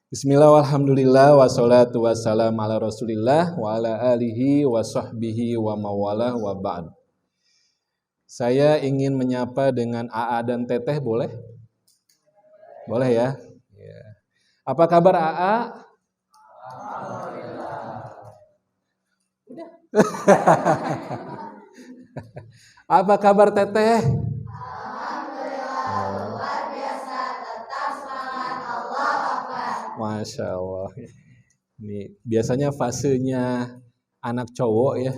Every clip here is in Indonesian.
Bismillah, walhamdulillah, wassalatu wassalamu ala rasulillah, wa ala alihi wa sahbihi wa mawalah wa ba'd. Saya ingin menyapa dengan AA dan Teteh, boleh? Boleh ya? Ya. Apa kabar AA? Udah. Apa kabar Teteh? Masya Allah. Ini biasanya fasenya anak cowok ya,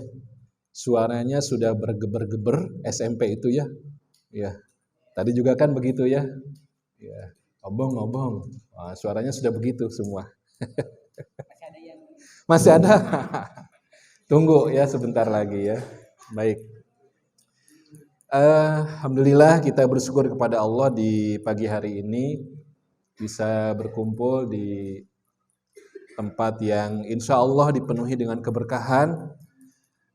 suaranya sudah bergeber-geber SMP itu ya. Ya. Tadi juga kan begitu ya. Ya. Obong. Wah, suaranya sudah begitu semua. Masih ada. Tunggu ya sebentar lagi ya. Baik. Alhamdulillah kita bersyukur kepada Allah di pagi hari ini bisa berkumpul di tempat yang insya Allah dipenuhi dengan keberkahan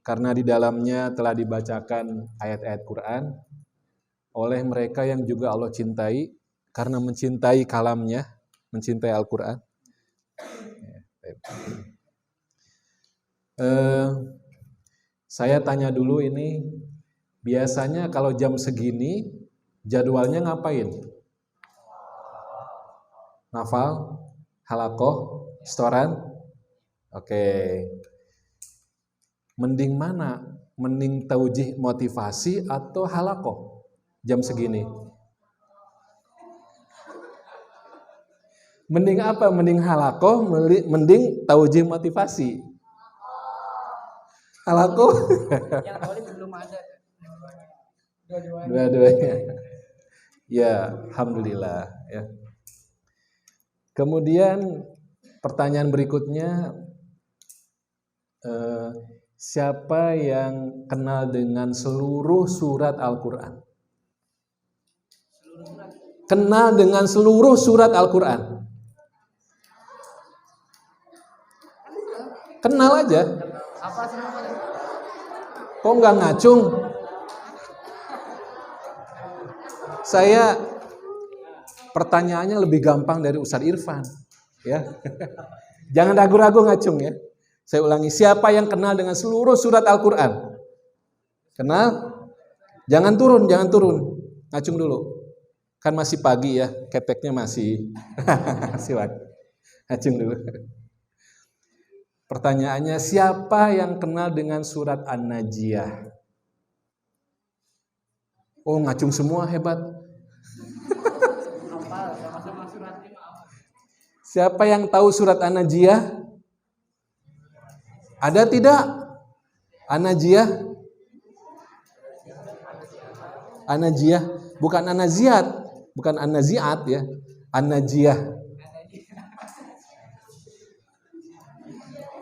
karena di dalamnya telah dibacakan ayat-ayat Quran oleh mereka yang juga Allah cintai karena mencintai kalamnya, mencintai Al-Quran. Saya tanya dulu ini, biasanya kalau jam segini jadwalnya ngapain? Hafal, halakoh, setoran. Oke. Mending mana? Mending taujih motivasi atau halakoh jam segini? Mending apa? Mending halakoh, mending taujih motivasi. Halakoh. Yang tadi belum ada. Dua-duanya. Ya, alhamdulillah ya. Kemudian pertanyaan berikutnya, siapa yang kenal dengan seluruh surat Al-Quran? Kenal dengan seluruh surat Al-Quran? Kenal aja. Kok nggak ngacung? Saya pertanyaannya lebih gampang dari Ustadz Irfan, ya. Jangan ragu-ragu ngacung ya. Saya ulangi, siapa yang kenal dengan seluruh surat Al-Quran? Kenal? Jangan turun. Ngacung dulu. Kan masih pagi ya, keteknya masih silakan. Ngacung dulu. Pertanyaannya, siapa yang kenal dengan surat An-Najiyah? Oh, ngacung semua, hebat. Siapa yang tahu surat An-Najiyah? Ada tidak? An-Najiyah? An-Najiyah, bukan An-Naziat, bukan An-Naziat ya. An-Najiyah.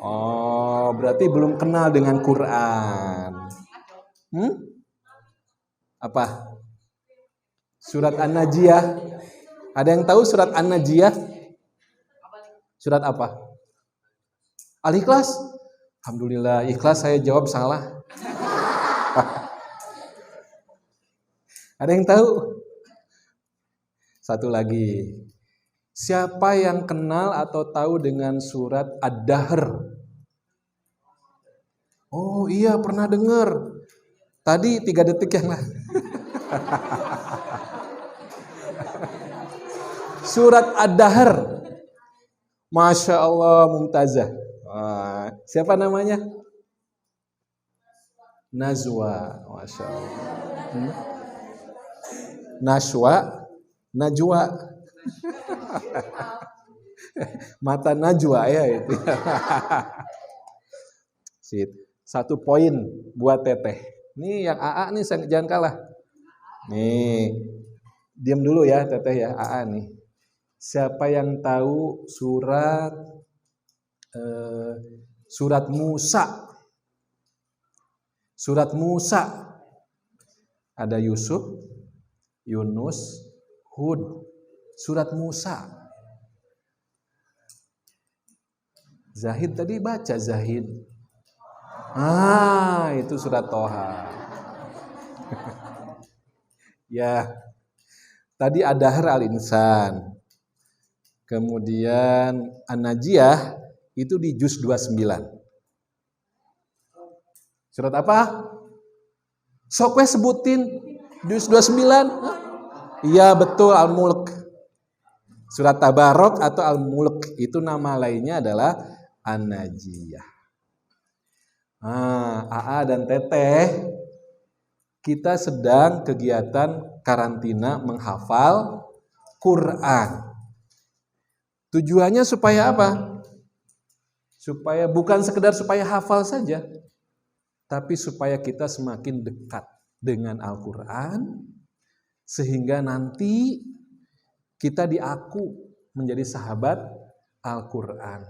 Oh, berarti belum kenal dengan Quran. Apa? Surat An-Najiyah. Ada yang tahu surat An-Najiyah? Surat apa? Al-Ikhlas? Alhamdulillah, Ikhlas saya jawab salah. Ada yang tahu? Satu lagi. Siapa yang kenal atau tahu dengan surat Ad-Dahr? Oh iya, pernah dengar. Tadi 3 detik yang lalu. Surat Ad-Dahr. Masya Allah, mumtazah. Siapa namanya? Najwa. Masya Allah. Najwa. Mata Najwa ya itu. 1 poin buat Teteh. Nih yang AA nih jangan kalah. Nih, diam dulu ya Teteh ya, AA nih. Siapa yang tahu surat Musa? Surat Musa. Ada Yusuf, Yunus, Hud. Surat Musa. Zahid tadi baca Zahid. Itu surat Toha. Ya. Tadi Ad-Dahr Al-Insan. Kemudian An-Najiyah itu di juz 29. Surat apa? Sok we sebutin juz 29. Iya betul, Al-Mulk. Surat Tabarok atau Al-Mulk itu nama lainnya adalah An-Najiyah. AA dan Teteh, kita sedang kegiatan karantina menghafal Quran. Tujuannya supaya apa? Supaya bukan sekedar supaya hafal saja, tapi supaya kita semakin dekat dengan Al-Quran, sehingga nanti kita diaku menjadi sahabat Al-Quran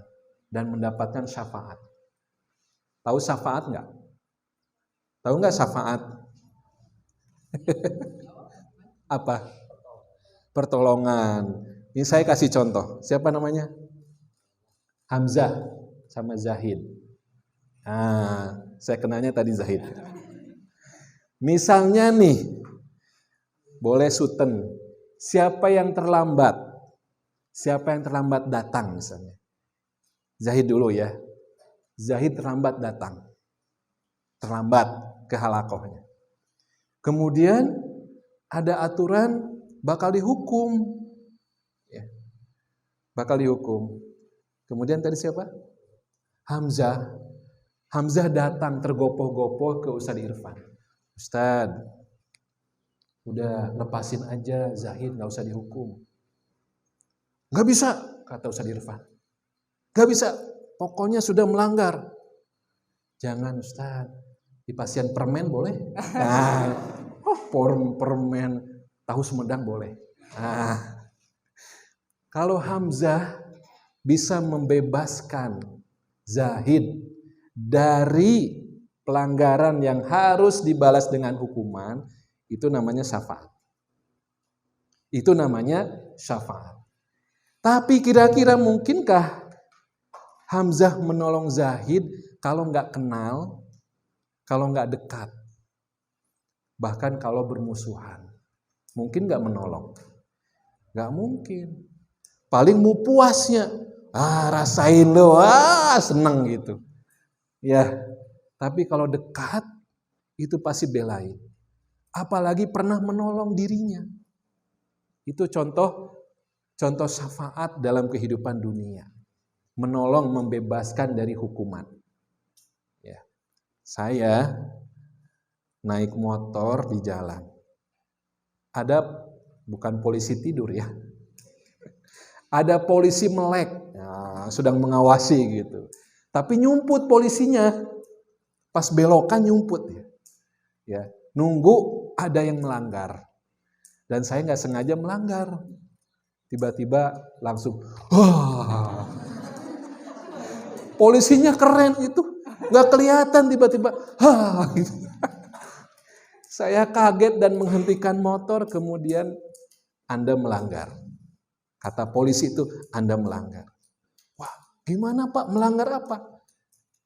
dan mendapatkan syafaat. Tahu syafaat nggak? Tahu nggak syafaat? Apa? Pertolongan. Ini saya kasih contoh. Siapa namanya? Hamzah sama Zahid. Saya kenalnya tadi Zahid. Misalnya nih, boleh suten. Siapa yang terlambat? Siapa yang terlambat datang misalnya? Zahid dulu ya. Zahid terlambat datang. Terlambat ke halakohnya. Kemudian ada aturan bakal dihukum. Ya. Bakal dihukum. Kemudian tadi siapa? Hamzah. Hamzah datang tergopoh-gopoh ke Ustadz Irfan. Ustadz, udah lepasin aja Zahid, gak usah dihukum. Gak bisa, kata Ustadz Irfan. Gak bisa, pokoknya sudah melanggar. Jangan Ustadz, di pasien permen boleh? Permen tahu Sumedang boleh. Kalau Hamzah bisa membebaskan Zahid dari pelanggaran yang harus dibalas dengan hukuman, itu namanya syafaat. Itu namanya syafaat. Tapi kira-kira mungkinkah Hamzah menolong Zahid kalau nggak kenal, kalau nggak dekat? Bahkan kalau bermusuhan. Mungkin nggak menolong? Nggak mungkin. Paling mau puasnya. Rasain lo, seneng gitu. Ya, tapi kalau dekat, itu pasti belain. Apalagi pernah menolong dirinya. Itu contoh syafaat dalam kehidupan dunia. Menolong, membebaskan dari hukuman. Ya. Saya naik motor di jalan. Ada, bukan polisi tidur ya. Ada polisi melek, sedang mengawasi gitu. Tapi nyumput polisinya. Pas belokan nyumput ya. Ya, nunggu ada yang melanggar. Dan saya nggak sengaja melanggar. Tiba-tiba langsung, polisinya keren itu, nggak kelihatan tiba-tiba, gitu. Saya kaget dan menghentikan motor, kemudian Anda melanggar. Kata polisi itu, Anda melanggar. Wah, gimana Pak? Melanggar apa?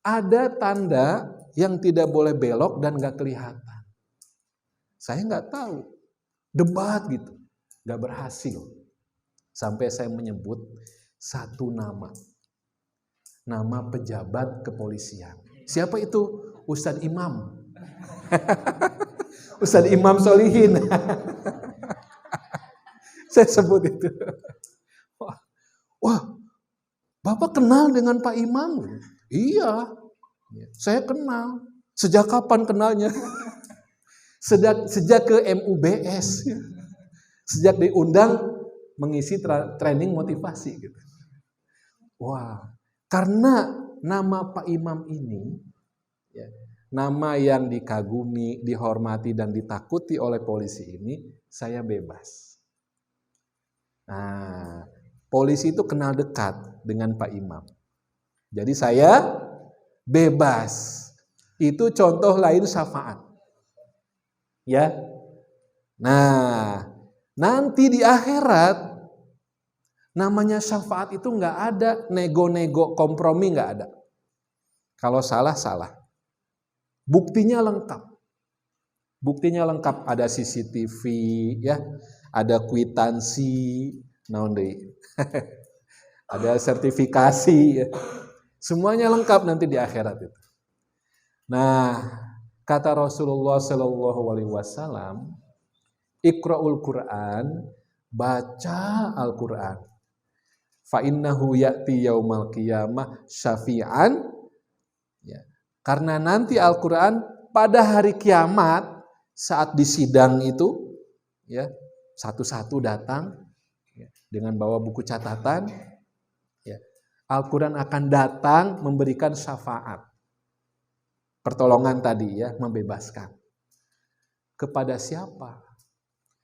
Ada tanda yang tidak boleh belok dan nggak kelihatan. Saya nggak tahu. Debat gitu, nggak berhasil. Sampai saya menyebut satu nama. Nama pejabat kepolisian. Siapa itu? Ustadz Imam. Ustadz Imam Solihin. Saya sebut itu. Wah, Bapak kenal dengan Pak Imam? Iya, saya kenal. Sejak kapan kenalnya? Sejak ke MUBS. Sejak diundang mengisi training motivasi. Gitu. Wah, karena nama Pak Imam ini, ya, nama yang dikagumi, dihormati, dan ditakuti oleh polisi ini, saya bebas. Nah, polisi itu kenal dekat dengan Pak Imam. Jadi saya bebas. Itu contoh lain syafaat. Ya. Nah, nanti di akhirat namanya syafaat itu nggak ada nego-nego, kompromi nggak ada. Kalau salah, salah. Buktinya lengkap. Buktinya lengkap, ada CCTV, ya, ada kwitansi, naon deui. ada sertifikasi, ya. Semuanya lengkap nanti di akhirat itu. Nah, kata Rasulullah Shallallahu Alaihi Wasallam, Iqra'ul Quran, baca Al-Quran. Fa innahu ya'ti yaumal qiyamah syafi'an. Ya. Karena nanti Al-Quran pada hari kiamat saat di sidang itu, ya, satu-satu datang ya, dengan bawa buku catatan. Ya. Al-Quran akan datang memberikan syafaat, pertolongan tadi ya, membebaskan. Kepada siapa?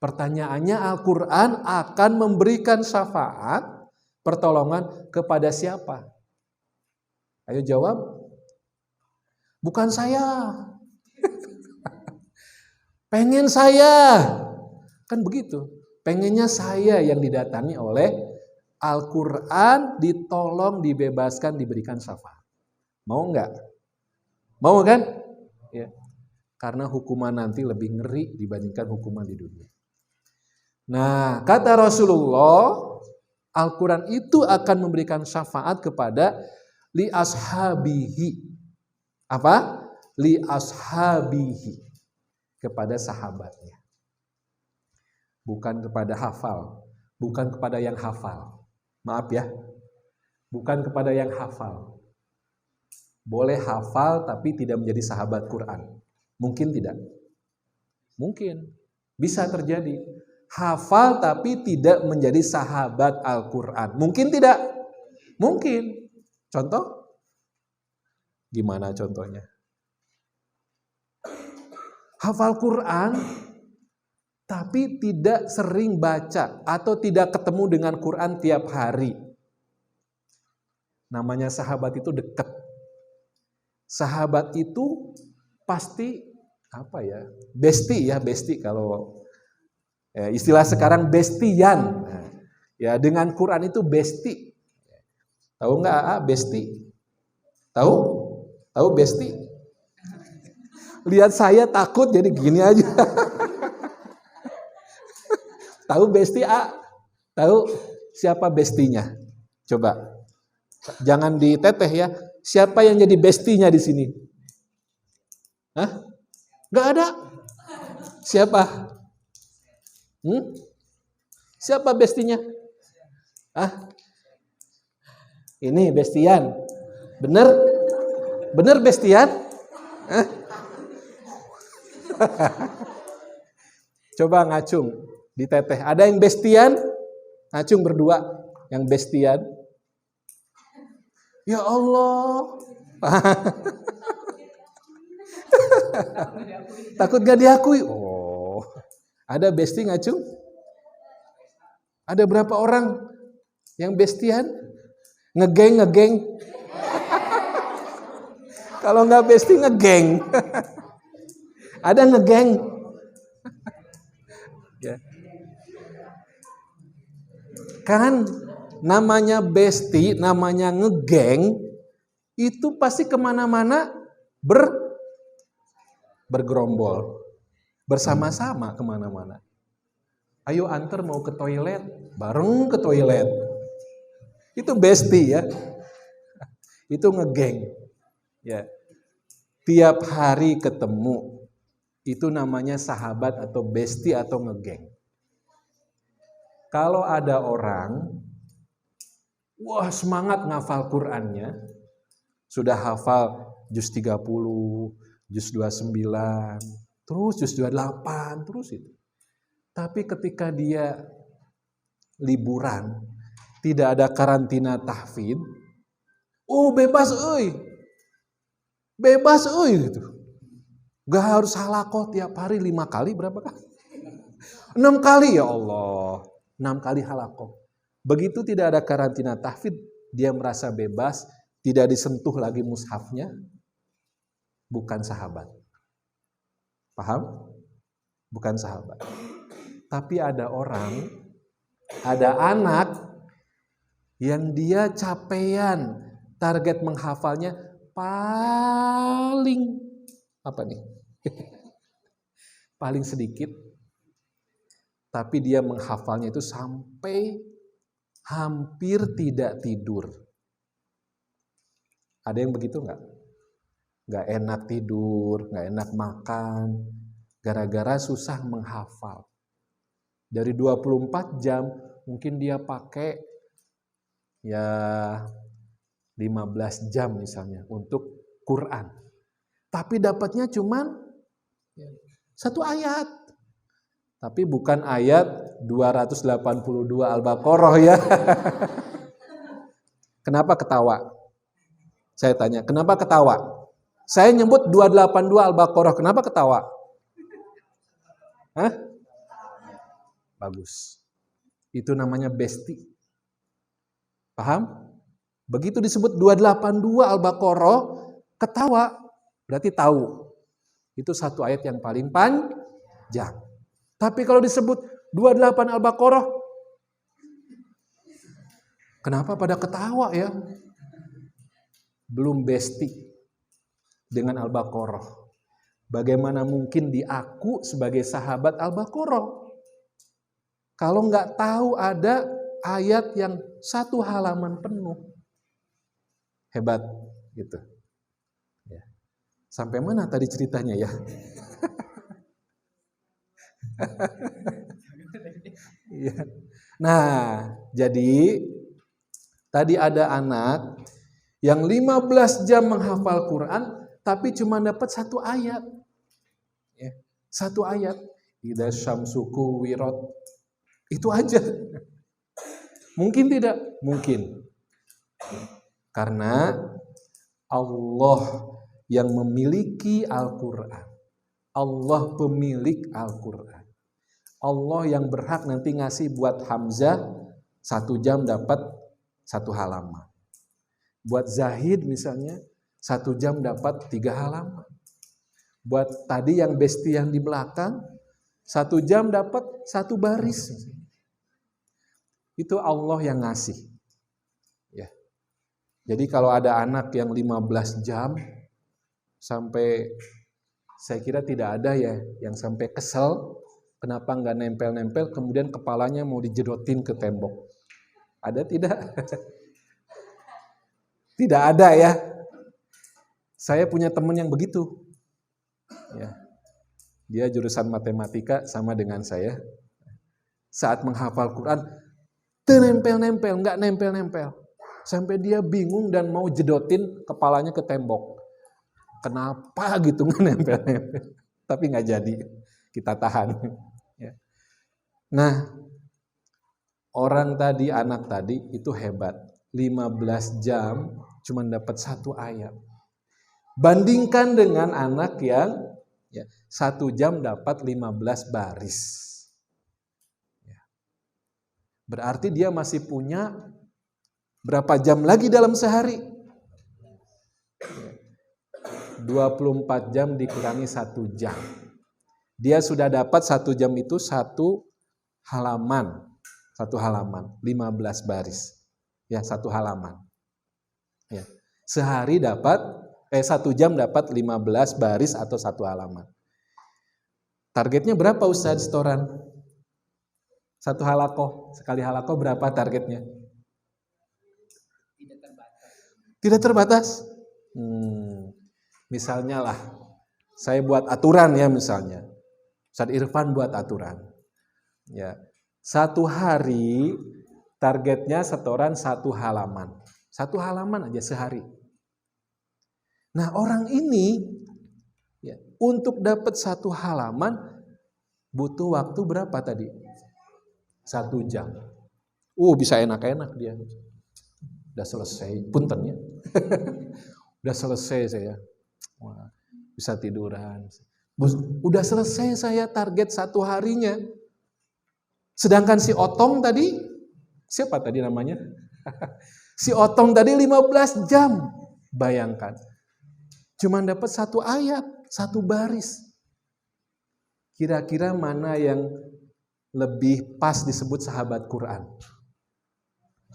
Pertanyaannya, Al-Quran akan memberikan syafaat, pertolongan kepada siapa? Ayo jawab. Bukan saya. Pengen saya. Kan begitu. Pengennya saya yang didatangi oleh Al-Quran, ditolong, dibebaskan, diberikan syafaat. Mau enggak? Mau kan? Ya. Karena hukuman nanti lebih ngeri dibandingkan hukuman di dunia. Nah, kata Rasulullah, Al-Quran itu akan memberikan syafaat kepada li ashabihi. Apa? Li ashabihi. Kepada sahabatnya. Bukan kepada hafal. Bukan kepada yang hafal. Maaf ya. Bukan kepada yang hafal. Boleh hafal tapi tidak menjadi sahabat Quran. Mungkin tidak? Mungkin. Bisa terjadi. Hafal tapi tidak menjadi sahabat Al-Quran. Mungkin tidak? Mungkin. Contoh? Gimana contohnya? Hafal Quran tapi tidak sering baca atau tidak ketemu dengan Quran tiap hari. Namanya sahabat itu dekat. Sahabat itu pasti apa ya? Besti ya, besti kalau istilah sekarang bestian. Nah, ya dengan Quran itu besti. Tahu nggak besti? Tahu? Tahu besti? Lihat saya takut jadi gini aja. Tahu besti Tahu siapa bestinya? Coba. Jangan diteteh ya. Siapa yang jadi bestinya di sini? Hah? Nggak ada. Siapa? Siapa bestinya? Ini bestian. Bener? Bener bestian? Coba ngacung, diteteh. Ada yang bestian? Ngacung berdua. Yang bestian. Ya Allah. Takut gak diakui? Oh. Ada besti ngacung? Ada berapa orang yang bestian? Ngegeng. Kalau nggak besti ngegeng. Ada ngegeng. Ya. Kan namanya besti, namanya ngegeng, itu pasti kemana-mana bergerombol. Bersama-sama kemana-mana. Ayo antar mau ke toilet, bareng ke toilet. Itu besti ya. Itu ngegeng. Ya. Tiap hari ketemu. Itu namanya sahabat atau besti atau ngegeng. Kalau ada orang, wah semangat ngafal Qur'annya, sudah hafal juz 30, juz 29, terus juz 28, terus itu. Tapi ketika dia liburan, tidak ada karantina tahfidz, bebas gitu. Gak harus halakoh tiap hari 5 kali, berapa kali? 6 kali ya Allah, 6 kali halakoh. Begitu tidak ada karantina tahfidz, dia merasa bebas, tidak disentuh lagi mushafnya, bukan sahabat. Paham? Bukan sahabat. Tapi ada orang, ada anak yang dia capean, target menghafalnya paling apa nih? Paling sedikit. Tapi dia menghafalnya itu sampai hampir tidak tidur. Ada yang begitu nggak? Nggak enak tidur, nggak enak makan, gara-gara susah menghafal. Dari 24 jam, mungkin dia pakai ya 15 jam misalnya untuk Quran. Tapi dapatnya cuman satu ayat. Tapi bukan ayat 282 Al-Baqarah ya. Kenapa ketawa? Saya tanya, kenapa ketawa? Saya nyebut 282 Al-Baqarah, kenapa ketawa? Hah? Bagus. Itu namanya besti. Paham? Begitu disebut 282 Al-Baqarah, ketawa, berarti tahu. Itu satu ayat yang paling panjang. Tapi kalau disebut 28 Al-Baqarah, kenapa pada ketawa ya? Belum besti dengan Al-Baqarah. Bagaimana mungkin diaku sebagai sahabat Al-Baqarah? Kalau nggak tahu ada ayat yang satu halaman penuh. Hebat gitu. Ya. Sampai mana tadi ceritanya ya? Nah, jadi tadi ada anak yang 15 jam menghafal Quran, tapi cuma dapat satu ayat. Ya, satu ayat. Idza syamsu kuwirat. Itu aja. Mungkin tidak? Mungkin. Karena Allah yang memiliki Al-Quran. Allah pemilik Al-Quran. Allah yang berhak nanti ngasih buat Hamzah 1 jam dapat 1 halaman. Buat Zahid misalnya 1 jam dapat 3 halaman. Buat tadi yang besti yang di belakang 1 jam dapat 1 baris. Itu Allah yang ngasih. Ya. Jadi kalau ada anak yang 15 jam sampai, saya kira tidak ada ya yang sampai kesel kenapa nggak nempel-nempel kemudian kepalanya mau dijedotin ke tembok. Ada tidak? Tidak ada ya. Saya punya teman yang begitu. Ya. Dia jurusan matematika sama dengan saya. Saat menghafal Quran, nempel-nempel, nggak nempel-nempel. Sampai dia bingung dan mau jedotin kepalanya ke tembok. Kenapa gitu nggak nempel-nempel? Tapi nggak jadi. Kita tahan. Ya. Nah, orang tadi, anak tadi itu hebat. 15 jam cuma dapat 1 ayat. Bandingkan dengan anak yang 1 jam dapat 15 baris. Ya. Berarti dia masih punya berapa jam lagi dalam sehari? 24 jam dikurangi 1 jam. Dia sudah dapat 1 jam itu 1 halaman. 1 halaman, 15 baris. Ya, 1 halaman. Ya. Sehari dapat 1 jam dapat 15 baris atau 1 halaman. Targetnya berapa Ustaz setoran? 1 halakoh, sekali halakoh berapa targetnya? Tidak terbatas. Tidak terbatas? Misalnya lah, saya buat aturan ya misalnya. Ustaz Irfan buat aturan. Ya. 1 hari targetnya setoran 1 halaman. 1 halaman aja sehari. Nah, orang ini ya, untuk dapat 1 halaman butuh waktu berapa tadi? 1 jam. Bisa enak-enak dia. Udah selesai, punten ya. Udah selesai saya. Wah, bisa tiduran. Udah selesai saya target 1 harinya. Sedangkan si Otong tadi, siapa tadi namanya? Si Otong tadi 15 jam. Bayangkan. Cuma dapat 1 ayat, 1 baris. Kira-kira mana yang lebih pas disebut sahabat Quran?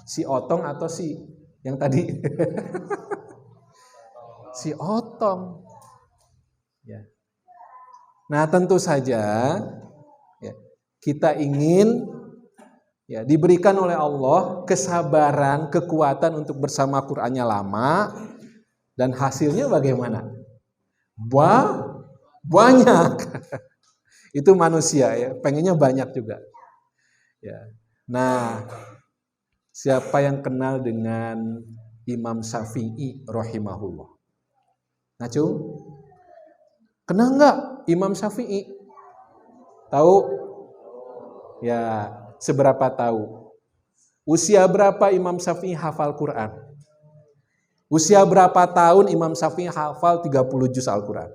Si Otong atau si yang tadi? Si Otong. Ya. Nah, tentu saja ya, kita ingin Ya, diberikan oleh Allah kesabaran, kekuatan untuk bersama Qur'annya lama, dan hasilnya bagaimana? Banyak. Itu manusia ya, pengennya banyak juga. Ya. Nah, siapa yang kenal dengan Imam Syafi'i rahimahullah? Nah, kenal nggak Imam Syafi'i? Tahu? Ya, seberapa tahu? Usia berapa Imam Syafi'i hafal Quran? Usia berapa tahun Imam Syafi'i hafal 30 juz Al-Quran?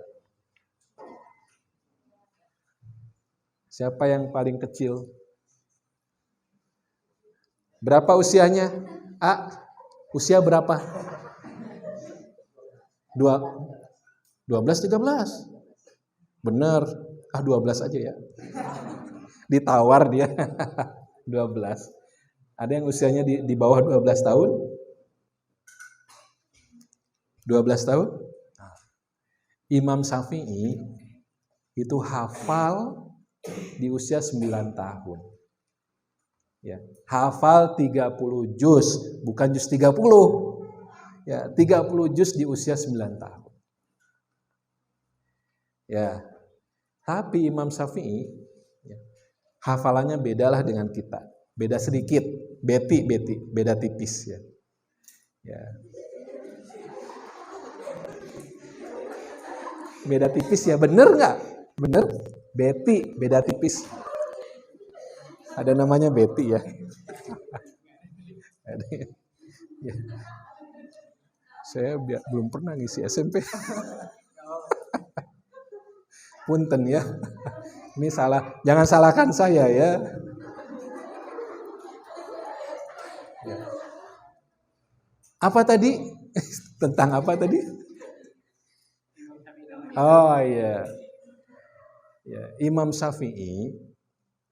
Siapa yang paling kecil? Berapa usianya? Usia berapa? 12, 13. Bener. 12 aja ya. Ditawar dia. 12. Ada yang usianya di bawah 12 tahun? 12 tahun? Imam Syafi'i itu hafal di usia 9 tahun. Ya, hafal 30 juz, bukan juz 30. Ya, 30 juz di usia 9 tahun. Ya. Tapi Imam Syafi'i ya, hafalannya bedalah dengan kita. Beda sedikit, beda tipis ya. Ya. Beda tipis ya, bener nggak? Bener? Beda tipis. Ada namanya Betty ya. Ya. Saya belum pernah ngisi SMP. Punten ya. Ini salah, jangan salahkan saya ya. Apa tadi? Tentang apa tadi? Oh iya. Ya, Imam Syafi'i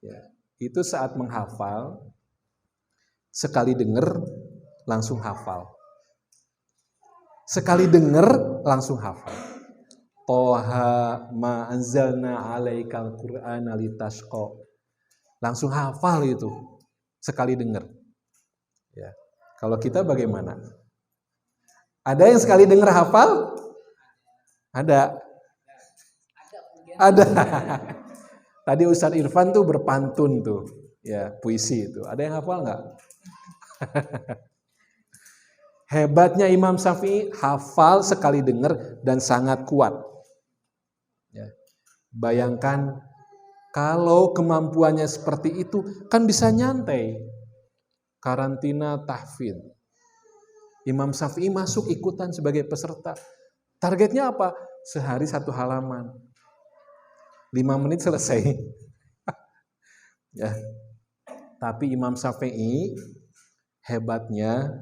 ya, itu saat menghafal sekali dengar langsung hafal. Sekali dengar langsung hafal. Toha ma anzalna alaikal qur'ana litashqa. Langsung hafal itu sekali dengar. Ya. Kalau kita bagaimana? Ada yang sekali dengar hafal? Ada. Tadi Ustadz Irfan tuh berpantun tuh, ya puisi itu. Ada yang hafal nggak? Hebatnya Imam Syafi'i hafal sekali dengar dan sangat kuat. Ya. Bayangkan kalau kemampuannya seperti itu kan bisa nyantai. Karantina tahfidz. Imam Syafi'i masuk ikutan sebagai peserta. Targetnya apa? Sehari 1 halaman. 5 menit selesai. Ya. Tapi Imam Syafi'i hebatnya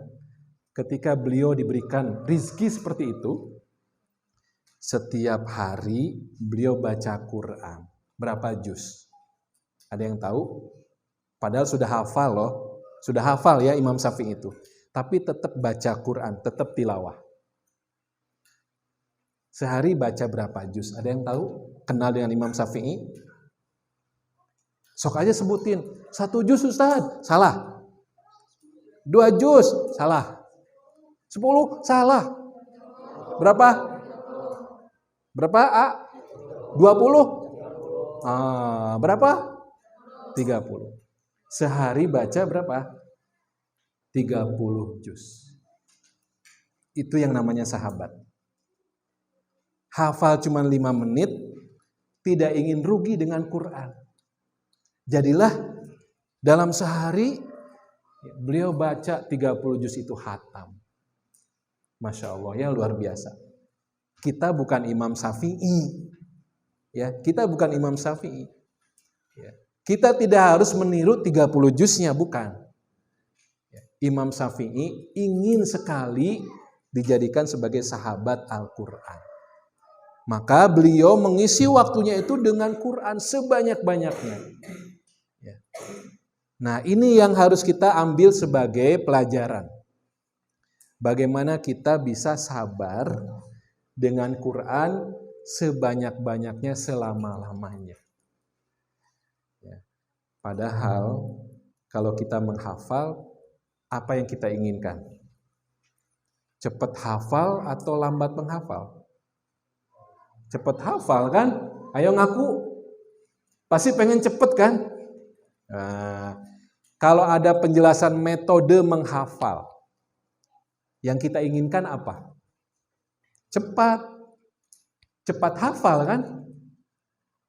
ketika beliau diberikan rizki seperti itu, setiap hari beliau baca Quran. Berapa juz? Ada yang tahu? Padahal sudah hafal loh. Sudah hafal ya Imam Syafi'i itu. Tapi tetap baca Quran, tetap tilawah. Sehari baca berapa juz? Ada yang tahu? Kenal dengan Imam Syafi'i? Sok aja sebutin. 1 juz Ustaz, salah. 2 juz, salah. 10, salah. Berapa? Berapa? 20? Berapa? 30. Sehari baca berapa? 30 juz. Itu yang namanya sahabat. Hafal cuma 5 menit, tidak ingin rugi dengan Quran. Jadilah dalam sehari beliau baca 30 juz itu khatam. Masya Allah ya, luar biasa. Kita bukan Imam Syafi'i. Ya, kita bukan Imam Syafi'i. Ya. Kita tidak harus meniru 30 juznya, bukan. Ya. Imam Syafi'i ingin sekali dijadikan sebagai sahabat Al-Quran. Maka beliau mengisi waktunya itu dengan Quran sebanyak-banyaknya. Ya. Nah, ini yang harus kita ambil sebagai pelajaran. Bagaimana kita bisa sabar dengan Quran sebanyak-banyaknya selama-lamanya. Ya. Padahal Kalau kita menghafal, apa yang kita inginkan? Cepat hafal atau lambat menghafal? Cepat hafal kan? Ayo ngaku. Pasti pengen cepet kan? Nah, kalau ada penjelasan metode menghafal, yang kita inginkan apa? Cepat. Cepat hafal kan?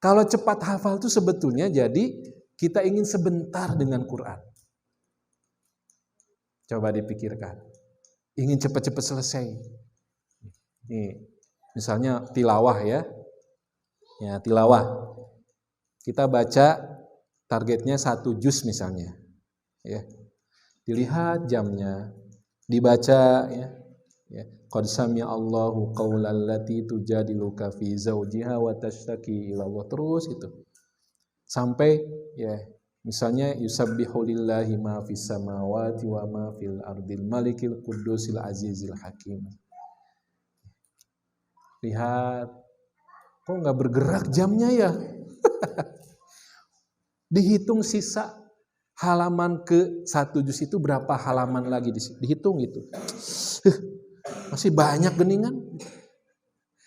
Kalau cepat hafal itu sebetulnya jadi kita ingin sebentar dengan Quran. Coba dipikirkan. Ingin cepat-cepat selesai. Nih, misalnya tilawah ya. Ya, tilawah. Kita baca targetnya 1 juz misalnya. Ya. Dilihat jamnya, dibaca ya. Ya. Qad sami'a Allahu qaulal lati tujadiluka fi zawjiha wa tashtaki ila Allah, terus itu. Sampai ya, misalnya yusabbihu lillahi ma fis samawati wa ma fil ardil malikil qudusil azizil hakim. Lihat, kok nggak bergerak jamnya ya? Dihitung sisa halaman ke 1 juz itu berapa halaman lagi, dihitung gitu. Masih banyak geningan.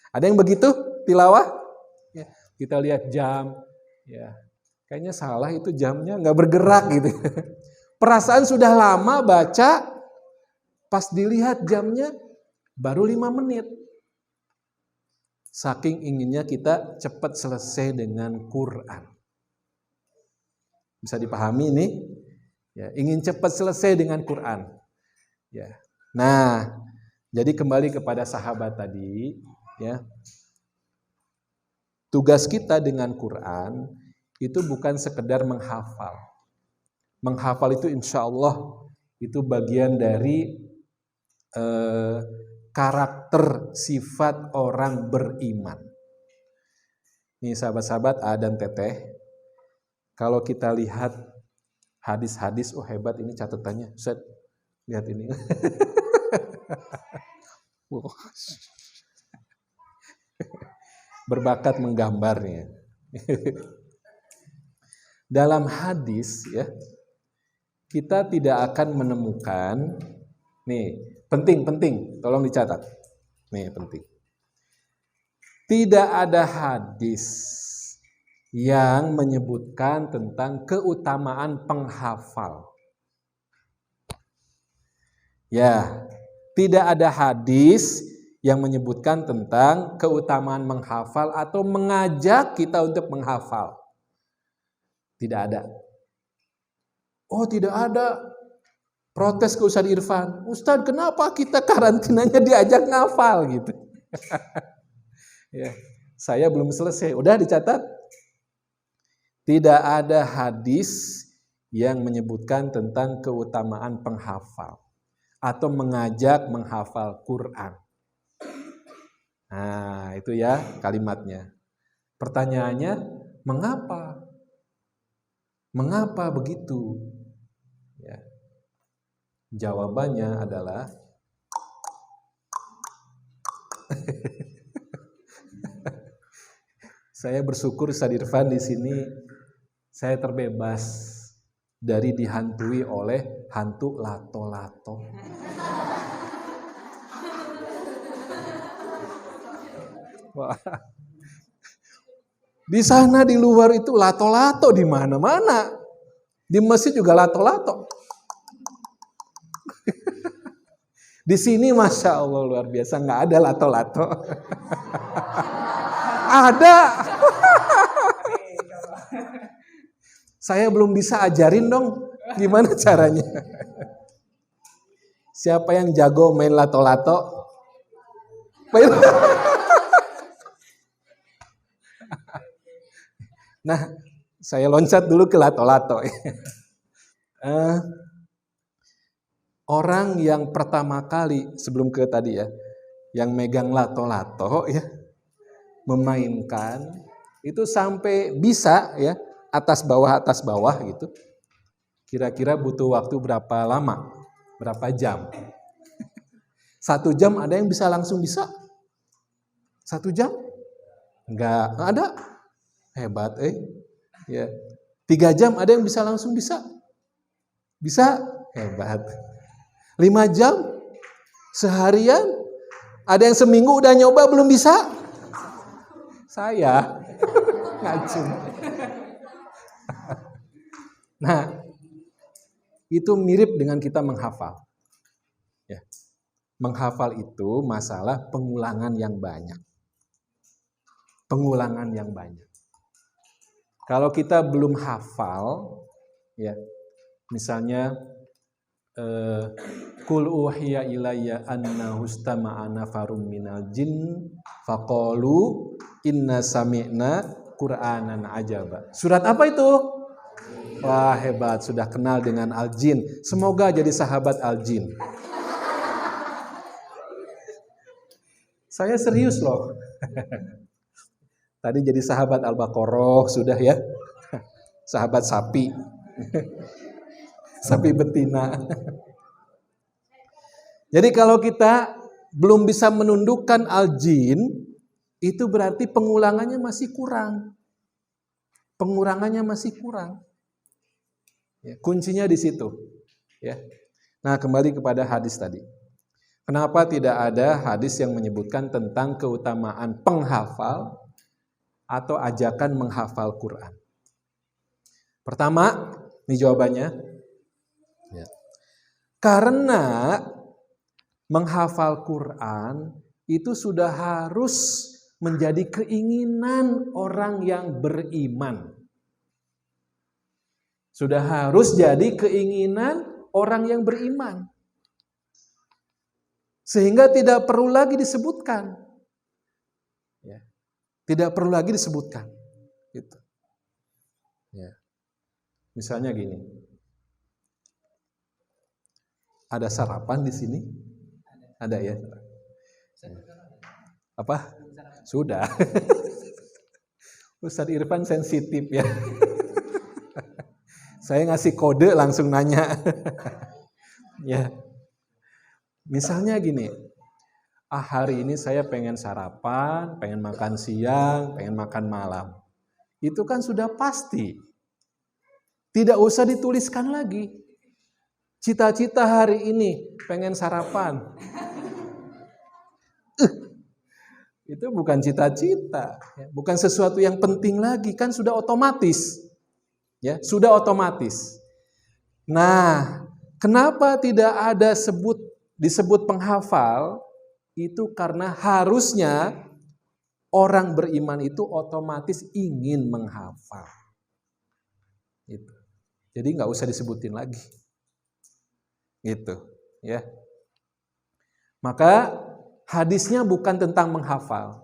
Ada yang begitu tilawah? Ya, kita lihat jam, ya kayaknya salah itu jamnya nggak bergerak gitu. Perasaan sudah lama baca, pas dilihat jamnya baru 5 menit. Saking inginnya kita cepat selesai dengan Quran. Bisa dipahami ini? Ya, ingin cepat selesai dengan Quran. Ya. Nah, jadi kembali kepada sahabat tadi, ya. Tugas kita dengan Quran itu bukan sekedar menghafal. Menghafal itu insya Allah itu bagian dari karakter sifat orang beriman. Nih sahabat-sahabat A dan Teteh, kalau kita lihat hadis-hadis, oh hebat ini catatannya, Ustaz, lihat ini. Berbakat menggambarnya. Dalam hadis ya, kita tidak akan menemukan, nih penting, tolong dicatat. Nih penting. Tidak ada hadis yang menyebutkan tentang keutamaan penghafal. Ya, tidak ada hadis yang menyebutkan tentang keutamaan menghafal atau mengajak kita untuk menghafal. Tidak ada. Oh, tidak ada. Protes ke Ustaz Irfan. Ustaz, kenapa kita karantinanya diajak ngafal gitu? Ya, saya belum selesai. Udah dicatat? Tidak ada hadis yang menyebutkan tentang keutamaan penghafal atau mengajak menghafal Quran. Nah, itu ya kalimatnya. Pertanyaannya, mengapa? Mengapa begitu? Ya. Jawabannya adalah saya bersyukur Ustaz Irfan di sini saya terbebas dari dihantui oleh hantu lato-lato. Wah. Di sana di luar itu lato-lato di mana-mana. Di masjid juga lato-lato. Di sini Masya Allah luar biasa, nggak ada lato-lato. Ada. Saya belum bisa ajarin dong gimana caranya. Siapa yang jago main lato-lato? Nah, saya loncat dulu ke lato-lato. Orang yang pertama kali sebelum ke tadi ya, yang megang lato-lato ya, memainkan itu sampai bisa ya atas bawah gitu. Kira-kira butuh waktu berapa lama? Berapa jam? 1 jam ada yang bisa langsung bisa? 1 jam? Enggak ada. Hebat Ya. 3 jam ada yang bisa langsung bisa? Bisa? Hebat. 5 jam? Seharian? Ada yang seminggu udah nyoba belum bisa? Saya. Ngacung. Nah, itu mirip dengan kita menghafal. Ya. Menghafal itu masalah pengulangan yang banyak. Pengulangan yang banyak. Kalau kita belum hafal, ya, misalnya Qul uhiya ilayya annahu istama'a nafarum minal jin faqalu inna sami'na qur'anan ajaba. Surat apa itu? Wah, hebat, sudah kenal dengan al-jin. Semoga jadi sahabat al-jin. Saya serius loh. Tadi jadi sahabat Al-Baqarah sudah ya. Sahabat sapi. Sapi betina. Jadi kalau kita belum bisa menundukkan al-jin, itu berarti pengulangannya masih kurang. Pengurangannya masih kurang. Ya, kuncinya di situ. Ya. Nah, kembali kepada hadis tadi. Kenapa tidak ada hadis yang menyebutkan tentang keutamaan penghafal atau ajakan menghafal Quran? Pertama, ini jawabannya. Ya. Karena menghafal Quran itu sudah harus menjadi keinginan orang yang beriman. Sudah harus jadi keinginan orang yang beriman. Sehingga tidak perlu lagi disebutkan. Ya. Tidak perlu lagi disebutkan. Gitu. Ya. Misalnya gini. Ada sarapan di sini? Ada ya? Apa? Sudah. Ustadz Irfan sensitif ya. Saya ngasih kode langsung nanya. Ya. Misalnya gini, hari ini saya pengen sarapan, pengen makan siang, pengen makan malam. Itu kan sudah pasti. Tidak usah dituliskan lagi. Cita-cita hari ini pengen sarapan. Itu bukan cita-cita, bukan sesuatu yang penting lagi, kan sudah otomatis. Ya, sudah otomatis. Nah, kenapa tidak ada disebut penghafal? Itu karena harusnya orang beriman itu otomatis ingin menghafal. Gitu. Jadi nggak usah disebutin lagi. Gitu, ya. Maka hadisnya bukan tentang menghafal.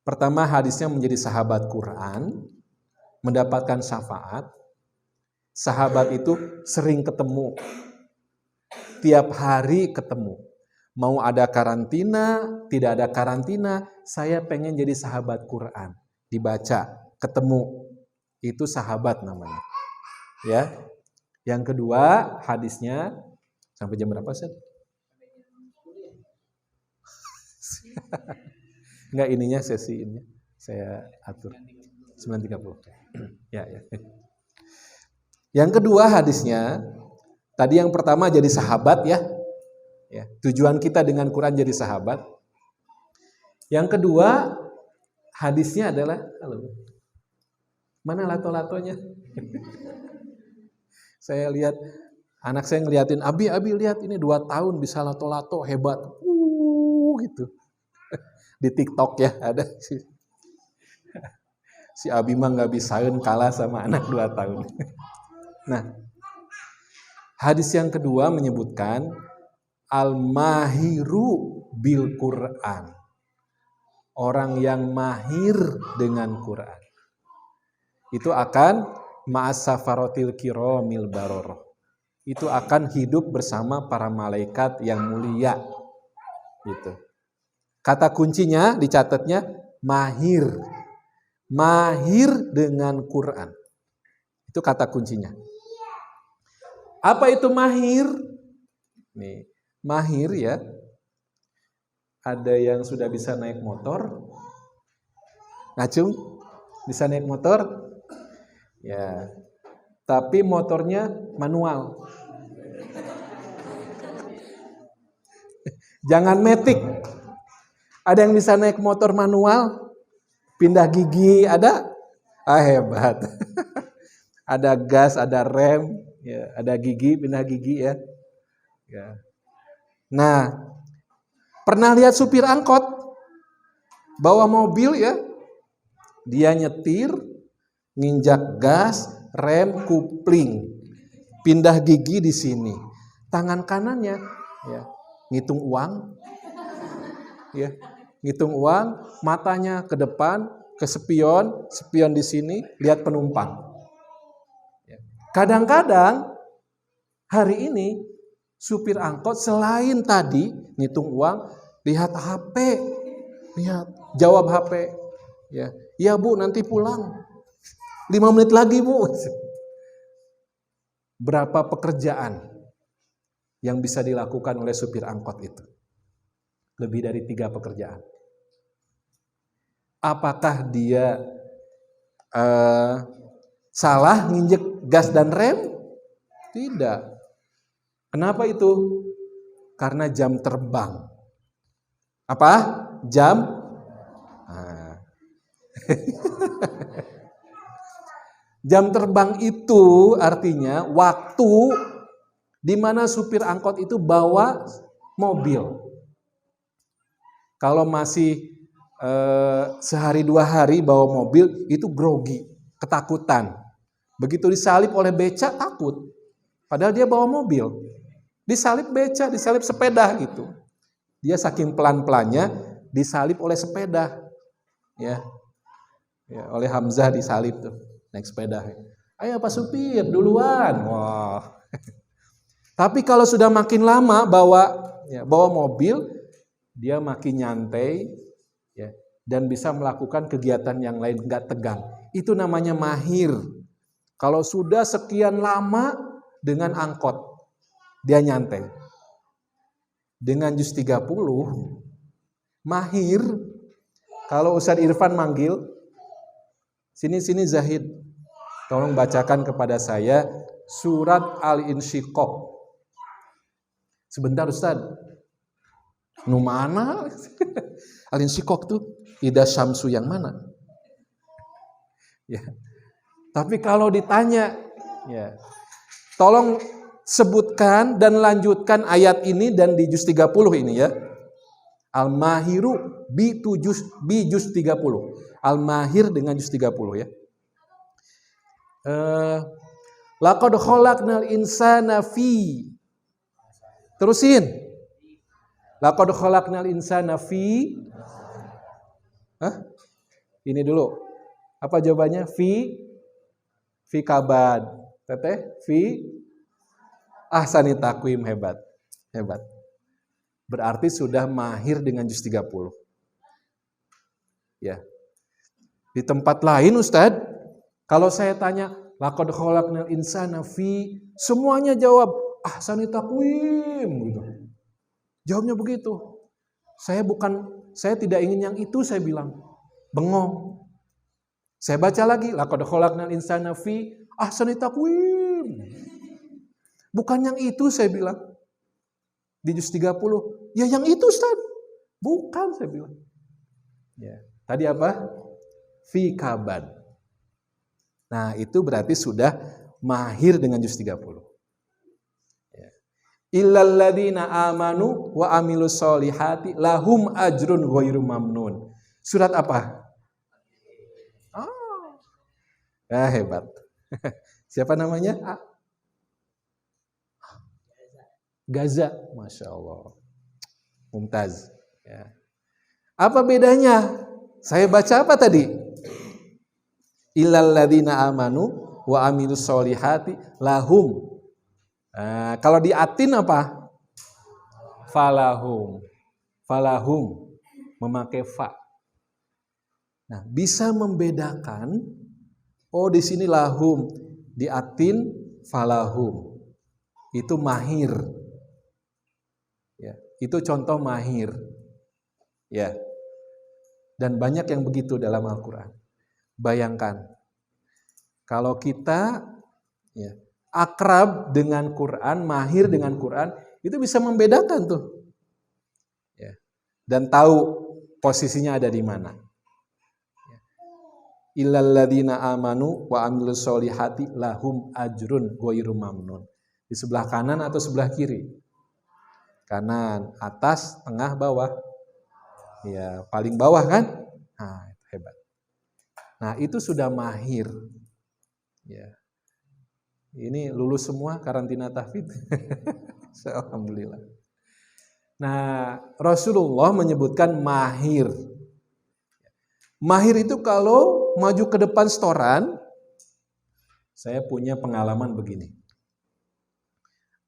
Pertama, hadisnya menjadi sahabat Quran, mendapatkan syafaat. Sahabat itu sering ketemu. Tiap hari ketemu. Mau ada karantina, tidak ada karantina, saya pengen jadi sahabat Quran. Dibaca, ketemu. Itu sahabat namanya. Ya. Yang kedua, hadisnya sampai jam berapa, Ustaz? Enggak, ininya sesi ini saya atur 9.30. Ya. Yang kedua hadisnya, tadi yang pertama jadi sahabat ya. Tujuan kita dengan Quran jadi sahabat. Yang kedua hadisnya adalah, mana lato-latonya? Saya lihat anak saya ngeliatin, Abi lihat ini 2 tahun bisa lato-lato hebat, gitu. Di TikTok ya ada si Abi mah nggak bisain kalah sama anak 2 tahun. Nah, hadis yang kedua menyebutkan al-mahiru bil Quran. Orang yang mahir dengan Quran. Itu akan ma'as-safaratil kiramil bararah. Itu akan hidup bersama para malaikat yang mulia. Gitu. Kata kuncinya dicatatnya mahir. Mahir dengan Quran. Itu kata kuncinya. Apa itu mahir? Nih, mahir ya. Ada yang sudah bisa naik motor? Ngacung? Bisa naik motor? Ya. Tapi motornya manual. Jangan metik. Ada yang bisa naik motor manual, pindah gigi, ada? Ah, hebat. Ada gas, ada rem, ya, ada gigi, pindah gigi ya. Ya. Nah, pernah lihat supir angkot bawa mobil ya? Dia nyetir, nginjak gas, rem, kupling, pindah gigi di sini. Tangan kanannya ya, ngitung uang, ya, ngitung uang, matanya ke depan, ke spion, spion di sini, lihat penumpang. Kadang-kadang hari ini supir angkot selain tadi ngitung uang, lihat HP, lihat jawab HP, ya, iya Bu nanti pulang, 5 menit lagi Bu. Berapa pekerjaan yang bisa dilakukan oleh supir angkot itu? Lebih dari 3 pekerjaan. Apakah dia salah nginjek gas dan rem? Tidak. Kenapa itu? Karena jam terbang. Apa? Jam? Jam terbang itu artinya waktu di mana supir angkot itu bawa mobil. Kalau masih sehari 2 hari bawa mobil itu grogi, ketakutan. Begitu disalip oleh beca takut. Padahal dia bawa mobil. Disalip beca, disalip sepeda gitu. Dia saking pelan-pelannya disalip oleh sepeda. Ya. Ya, oleh Hamzah disalip tuh, naik sepeda. Ayo Pak Supir, duluan. Wah. Tapi kalau sudah makin lama bawa mobil, dia makin nyantai ya, dan bisa melakukan kegiatan yang lain, nggak tegang. Itu namanya mahir. Kalau sudah sekian lama dengan angkot, dia nyantai. Dengan juz 30, mahir. Kalau Ustadz Irfan manggil, sini Zahid, tolong bacakan kepada saya surat Al-Insyiqaq. Sebentar Ustadz, nu mana? Al-Insyiqaq tuh Ida Syamsu yang mana? Ya. Tapi kalau ditanya, ya, tolong sebutkan dan lanjutkan ayat ini dan di juz 30 ini ya. Al-Mahiru bi juz 30. Al-Mahir dengan juz 30 ya. Laqad khalaqnal insana fi. Terusin. Laqad khalaqnal insana fi. Ini dulu. Apa jawabannya? Fi kabad. Teteh, fi ahsani takwim, hebat. Hebat. Berarti sudah mahir dengan juz 30. Ya. Di tempat lain Ustadz, kalau saya tanya, laqad khalaqnal insana fi, semuanya jawab ahsani takwim gitu. Jawabnya begitu. Saya tidak ingin yang itu, saya bilang. Bengong. Saya baca lagi, laqad khalaqnal insana fi ahsani takwim. Bukan yang itu, saya bilang. Di juz 30, ya yang itu Ustaz. Bukan, saya bilang. Ya. Tadi apa? Fi kabad. Nah, itu berarti sudah mahir dengan juz 30. Ya. Illal ladzina amanu wa amilus solihati lahum ajrun ghairu mamnun. Surat apa? Hebat. Siapa namanya? Gaza, Masya Allah. Mumtaz. Ya. Apa bedanya? Saya baca apa tadi? Illal ladzina amanu wa amilus solihati lahum. Kalau di atin apa? Falahum. Falahum. Memakai fa. Nah, bisa membedakan. Oh, di sini lahum, di atin falahum. Itu mahir. Ya, itu contoh mahir. Ya. Dan banyak yang begitu dalam Al-Qur'an. Bayangkan kalau kita ya, akrab dengan Quran, mahir dengan Quran, itu bisa membedakan tuh. dan tahu posisinya ada di mana. Illal ladzina amanu wa amilus solihati lahum ajrun ghairu mamnun. Di sebelah kanan atau sebelah kiri? Kanan, atas, tengah, bawah. Ya, paling bawah kan? Nah, itu hebat. Nah, itu sudah mahir. Ya. Ini lulus semua karantina tahfidz. Alhamdulillah. Nah, Rasulullah menyebutkan mahir. Mahir itu kalau maju ke depan setoran, saya punya pengalaman begini.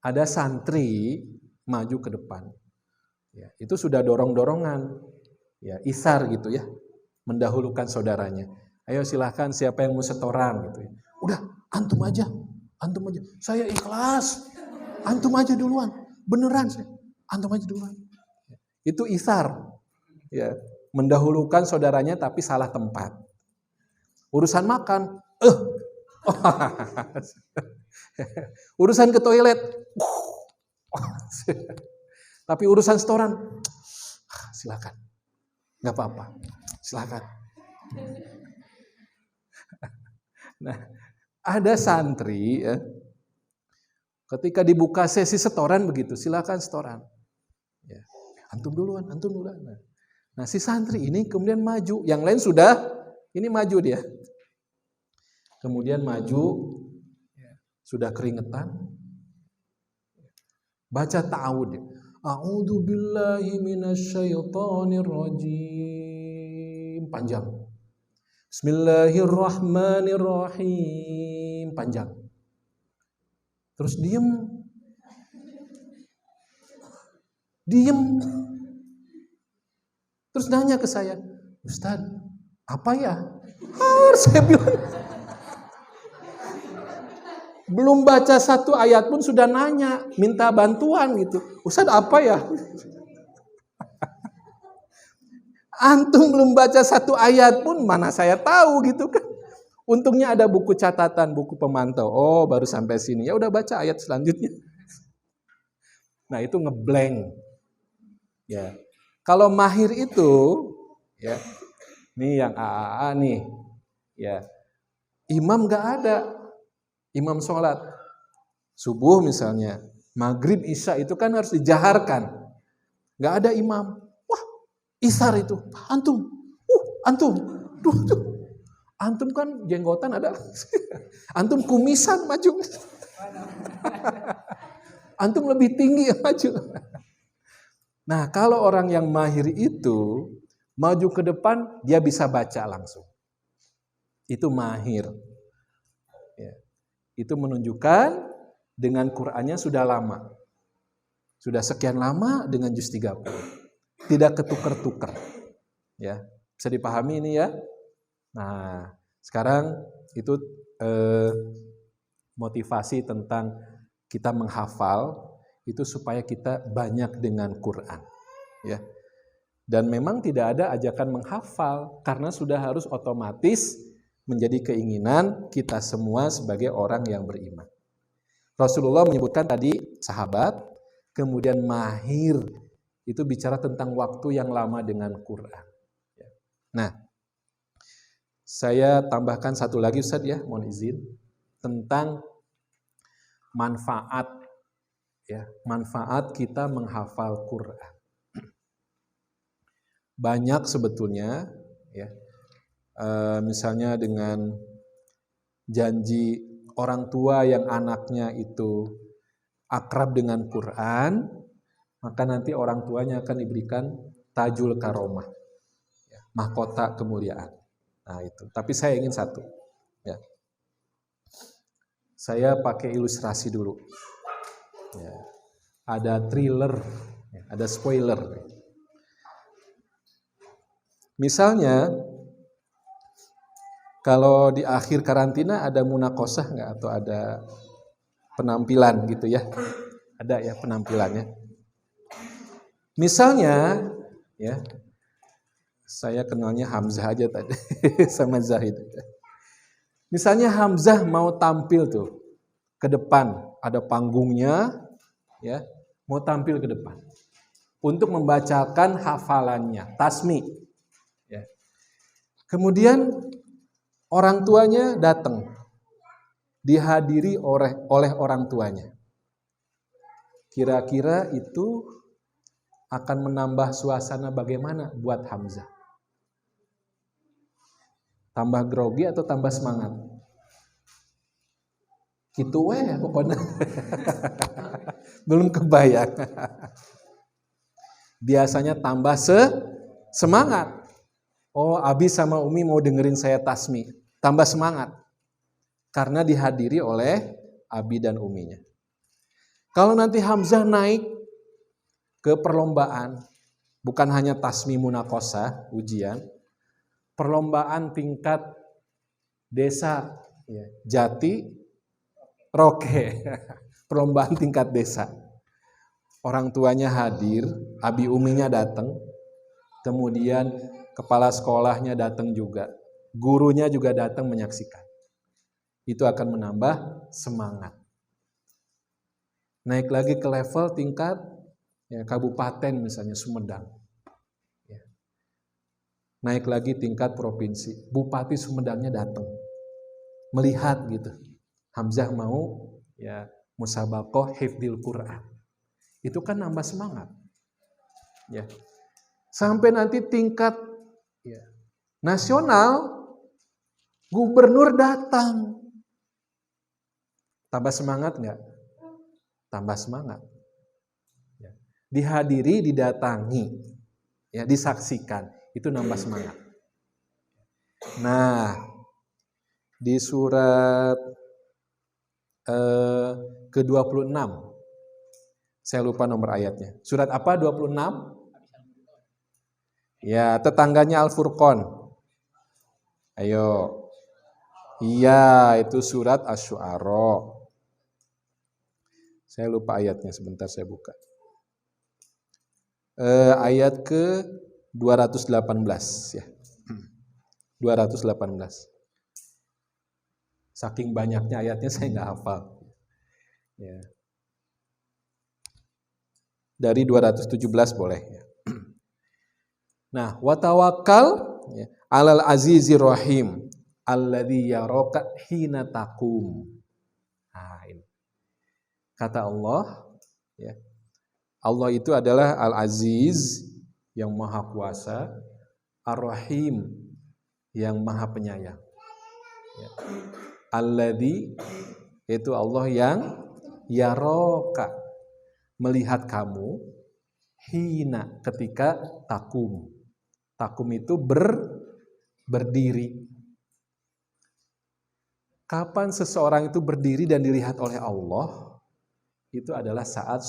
Ada santri maju ke depan. Ya, itu sudah dorong-dorongan. Ya, isar gitu ya. Mendahulukan saudaranya. Ayo silahkan siapa yang mau setoran gitu ya. Udah, antum aja. Antum aja. Saya ikhlas. Antum aja duluan. Beneran saya. Antum aja duluan. Itu isar. Ya, mendahulukan saudaranya tapi salah tempat. Urusan makan, urusan ke toilet, tapi urusan setoran, silakan, nggak apa-apa, silakan. Nah, ada santri, ya, ketika dibuka sesi setoran begitu, silakan setoran. Ya, antum duluan. Nah, si santri ini kemudian maju, yang lain sudah, ini maju dia. Kemudian maju, sudah keringetan, baca ta'awudz. A'udzu billahi minasyaitonir rajim. Panjang. Bismillahirrahmanirrahim. Panjang. Terus diem. Terus nanya ke saya, Ustadz, apa ya? Saya bilang, belum baca satu ayat pun sudah nanya, minta bantuan gitu. Ustadz, apa ya? Antum belum baca satu ayat pun mana saya tahu gitu kan. Untungnya ada buku catatan, buku pemantau. Oh, baru sampai sini. Ya udah baca ayat selanjutnya. Nah, itu ngeblank. Ya. Kalau mahir itu, ya, nih yang AAA nih, ya, imam nggak ada, imam sholat subuh misalnya, maghrib, isya itu kan harus dijaharkan, nggak ada imam, wah, isar itu, antum, antum kan jenggotan ada, antum kumisan maju, antum lebih tinggi maju. Nah, kalau orang yang mahir itu maju ke depan, dia bisa baca langsung. Itu mahir. Ya. Itu menunjukkan dengan Qur'annya sudah lama. Sudah sekian lama dengan juz 30. Tidak ketukar-tukar. Ya, bisa dipahami ini ya. Nah, sekarang itu motivasi tentang kita menghafal itu supaya kita banyak dengan Quran, ya. Dan memang tidak ada ajakan menghafal karena sudah harus otomatis menjadi keinginan kita semua sebagai orang yang beriman. Rasulullah menyebutkan tadi sahabat, kemudian mahir itu bicara tentang waktu yang lama dengan Quran. Nah, saya tambahkan satu lagi Ustaz ya, mohon izin, tentang manfaat. Ya, manfaat kita menghafal Quran. Banyak sebetulnya, ya. Misalnya dengan janji orang tua yang anaknya itu akrab dengan Quran, maka nanti orang tuanya akan diberikan tajul karomah, ya, mahkota kemuliaan. Nah itu. Tapi saya ingin satu, ya. Saya pakai ilustrasi dulu. Ya, ada thriller, ya, ada spoiler. Misalnya, kalau di akhir karantina ada munakosah nggak atau ada penampilan gitu ya? Ada ya penampilannya. Misalnya, ya, saya kenalnya Hamzah aja tadi sama Zahid. Misalnya Hamzah mau tampil tuh ke depan, ada panggungnya, ya, mau tampil ke depan. untuk membacakan hafalannya, tasmi. Ya. Kemudian orang tuanya datang, dihadiri oleh orang tuanya. Kira-kira itu akan menambah suasana bagaimana buat Hamzah? Tambah grogi atau tambah semangat? Gitu pokoknya. Belum kebayang. Biasanya tambah semangat. Oh, Abi sama Umi mau dengerin saya tasmi. Tambah semangat. Karena dihadiri oleh Abi dan Uminya. Kalau nanti Hamzah naik ke perlombaan, bukan hanya tasmi munakosah, ujian, perlombaan tingkat desa, ya, Jati, Roke, perlombaan tingkat desa. Orang tuanya hadir, Abi Uminya datang, kemudian kepala sekolahnya datang juga, gurunya juga datang menyaksikan. Itu akan menambah semangat. Naik lagi ke level tingkat ya, kabupaten misalnya Sumedang. Ya. Naik lagi tingkat provinsi, Bupati Sumedangnya datang. Melihat gitu. Hamzah mau ya musabaqah hifdzil Quran. Itu kan nambah semangat. Ya. Sampai nanti tingkat ya, nasional, gubernur datang. Tambah semangat enggak? Tambah semangat. Ya. Dihadiri, didatangi, ya, disaksikan, itu nambah semangat. Nah, di surat ke-26, saya lupa nomor ayatnya. Surat apa 26? Ya, tetangganya Al-Furqan. Ayo. Iya, itu surat Asy-Syu'ara. Saya lupa ayatnya, sebentar saya buka. Ayat ke 218 ya. 218. Saking banyaknya ayatnya saya nggak hafal. Ya. Dari 217 boleh ya. Nah, wa tawakkal ya, alal azizir rahim alladzi yaraka hina taqum. Nah, ini. Kata Allah, ya, Allah itu adalah Al-Aziz yang maha kuasa, Ar-Rahim yang maha penyayang. Ya. Alladzi itu Allah yang yaraka melihat kamu hina ketika takum. Takum itu berdiri. Kapan seseorang itu berdiri dan dilihat oleh Allah? Itu adalah saat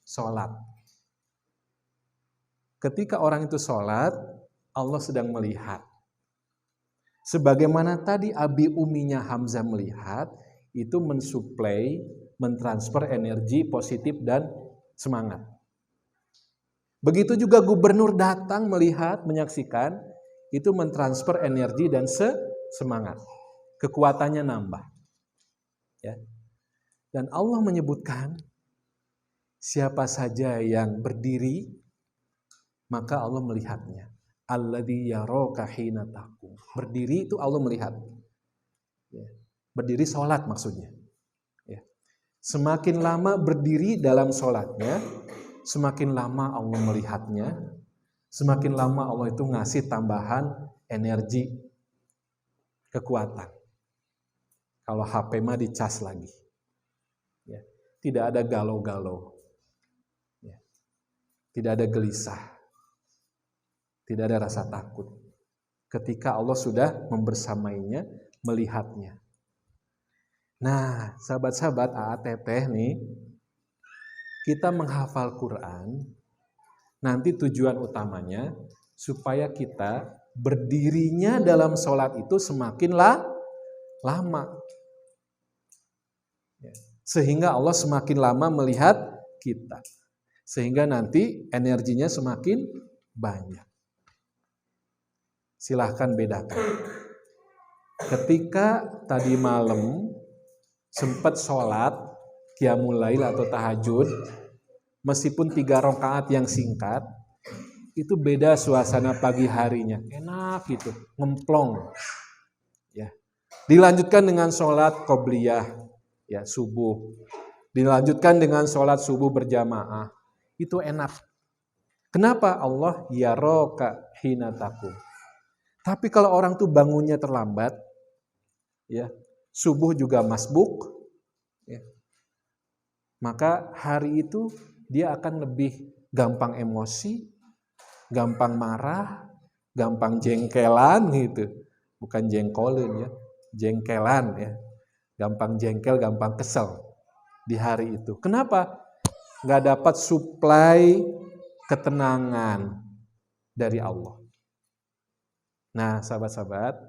sholat. Ketika orang itu sholat, Allah sedang melihat. Sebagaimana tadi Abi Uminya Hamzah melihat, itu mensuplai, mentransfer energi positif dan semangat. Begitu juga gubernur datang melihat, menyaksikan, itu mentransfer energi dan semangat. Kekuatannya nambah. Ya. Dan Allah menyebutkan siapa saja yang berdiri maka Allah melihatnya. Alladzi yaraka hina taqum. Berdiri itu Allah melihat. Ya. Berdiri sholat maksudnya. Ya. Semakin lama berdiri dalam sholatnya, semakin lama Allah melihatnya, semakin lama Allah itu ngasih tambahan energi, kekuatan. Kalau HP mah dicas lagi. Ya, tidak ada galau-galau, ya, tidak ada gelisah, tidak ada rasa takut. Ketika Allah sudah membersamainya, melihatnya. Nah, sahabat-sahabat AATT nih, kita menghafal Quran, nanti tujuan utamanya supaya kita berdirinya dalam sholat itu semakin lama. Ya. Sehingga Allah semakin lama melihat kita. Sehingga nanti energinya semakin banyak. Silahkan bedakan. Ketika tadi malam sempat sholat, qiyamul lail atau tahajud, meskipun 3 rakaat yang singkat, itu beda suasana pagi harinya. Enak gitu, ngemplong. Ya. Dilanjutkan dengan sholat qobliyah, ya, subuh. Dilanjutkan dengan sholat subuh berjamaah. Itu enak. Kenapa? Allah yaraka hina taqum. Tapi kalau orang tuh bangunnya terlambat, ya, subuh juga masbuk, ya, maka hari itu dia akan lebih gampang emosi, gampang marah, gampang jengkelan gitu. Bukan jengkolin ya, jengkelan ya. Gampang jengkel, gampang kesel di hari itu. Kenapa? Nggak dapat suplai ketenangan dari Allah. Nah, sahabat-sahabat,